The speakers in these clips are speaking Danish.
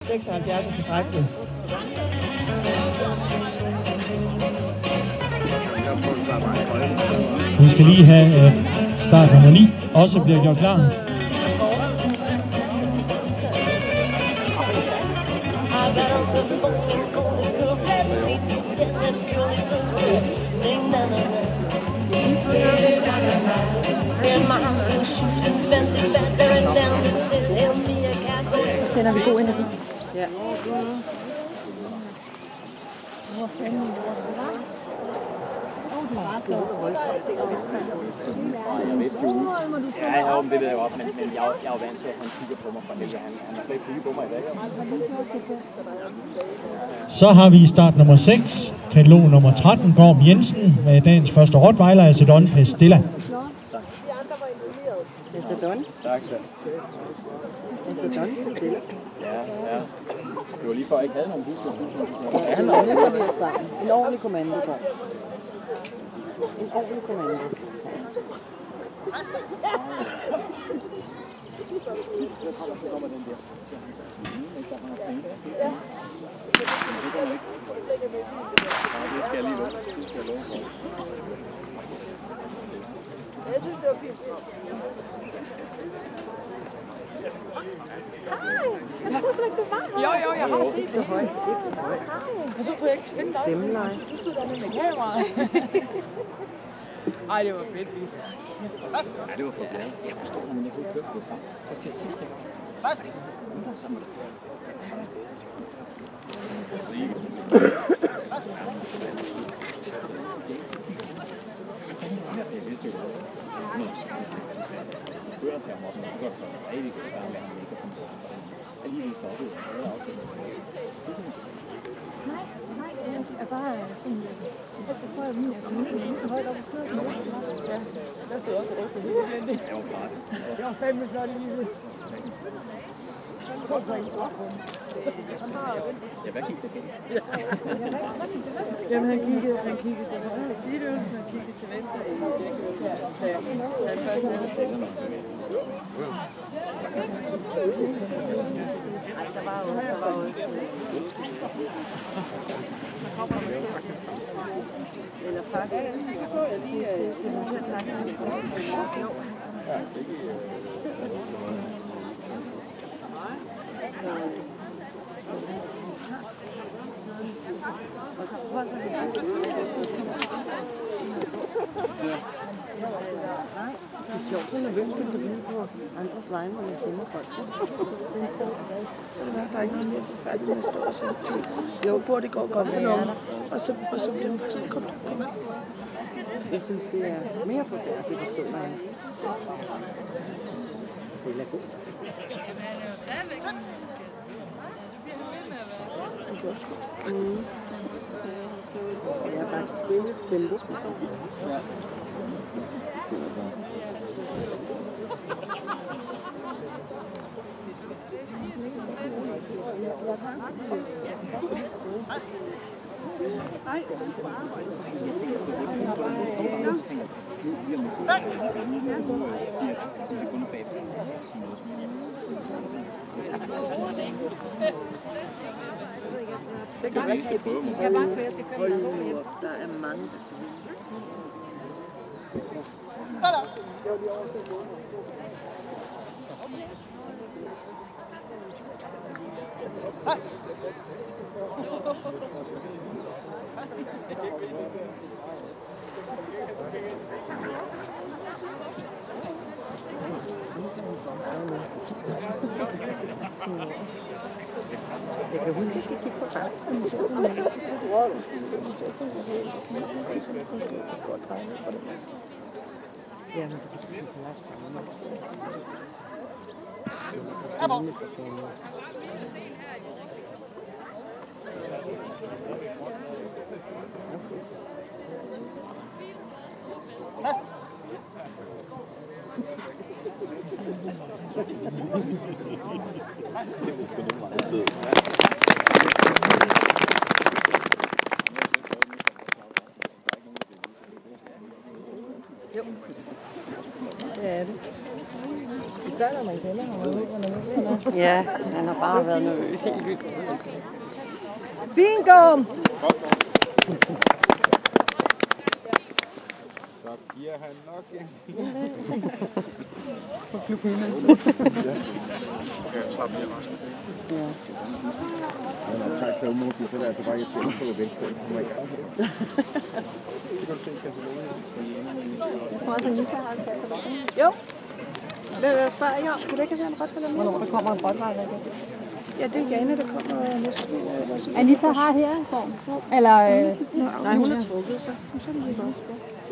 76 er tilstrækkeligt. Vi skal lige have, at start nummer 9 også bliver gjort klar. Sender vi god energi. Ja. Ja, det ved jeg godt, men jeg er jo vant til, at han kigger på mig fra det. Han har slet ikke kigget på mig i dag. Så har vi start nummer 6, katalog nummer 13, Gorm Jensen, med dagens første rottweiler, Acedon Pestilla. Acedon? Tak. Acedon Pestilla? Ja. Det var lige før, jeg ikke havde nogen busser. Ja, nu tager vi os sammen. En ordentlig kommando, Gorm. En ordentlig kommando. Jeg tror slet ikke, det var. Jo, jeg har set det. Ikke så højt. Og så kunne jeg ikke finde dig. Stemmeleje. Du stod der med kameraet. Ej, det var fedt. Ja, det var for glad. Jeg forstår, men jeg kunne ikke høre det sammen. Så til sidst, jeg kører til ham også, men det går rigtig godt være med ham ikke at komme på. Alligevel stoppede jeg. Nej, jeg er bare sådan, jeg tror, at min er sådan så højt op i skødet. Ja, der stod også rødt for det. Jeg var klart. Jeg var fandme flot i livet. 2 point. Ja, hvad gik det igen? Jamen, han kiggede til højre sideøvelsen, han kiggede til venstre i han først havde Der var jo eller faktisk, så jeg lige til at snakke med og så holder han det er sjovt, så nervøst, at du bliver på andres vegne, når man kender folk. Der er ikke noget mere forfærdeligt med at stå og sætte til. Jeg håber på, at det går godt for nogen. Og så bliver det så kom. Jeg synes, det er mere forfærdeligt at stå derinde. Stille er god. Jeg er faktisk stille tempo. Ja. Det kan være, jeg er bange for, at jeg skal købe en sol. Der er mange, jeg kan huske, at jeg skal kigge på dig. Ja, men det kan kigge på last Jo. Det er det. Især når man kender ham. Ja, han har bare været nervøs helt vildt. Bingo! Så giver han nok en. Slappe af resten. Han har taget mobil, så der er altså bare ikke til at få det væk. Jo. Hvad spørger jeg? Skulle det ikke have været en rottweiler mere? Hvornår der kommer en rottweiler igen? Ja, det er Jane, der kommer næste uge. Anita har her en form. Eller... Nej, hun er trukket, så er det lige godt.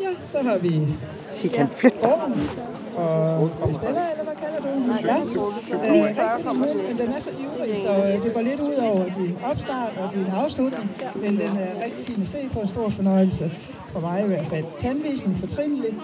Ja, så har vi Gorm og Bestiller, eller hvad kalder du? Ja, rigtig fin hund, men den er så ivrig, så det går lidt ud over din opstart og din afslutning, men den er rigtig fin at se på, en stor fornøjelse for mig i hvert fald. Tandvisning fortrinlig,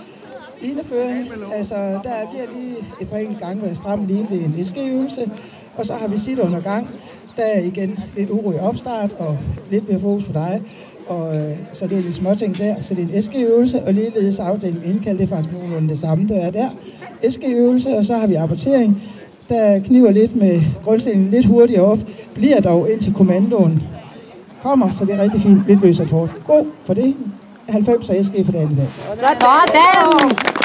lineføring, altså der bliver lige et par enkelte gange, hvor der er stram line, det er en SG-øvelse, og så har vi sit under gang, der er igen lidt uro i opstart og lidt mere fokus på dig. Og så det er lidt småting der, så det er en SG-øvelse, og ligeledes afdeling indkald, det er faktisk nogenlunde det samme, der er der. SG-øvelse, og så har vi apportering, der kniver lidt med grundstillingen lidt hurtigere op, bliver dog indtil kommandoen kommer, så det er rigtig fint, lidt løs rapport. God for det, 90 SG på dagen i dag. Sådan!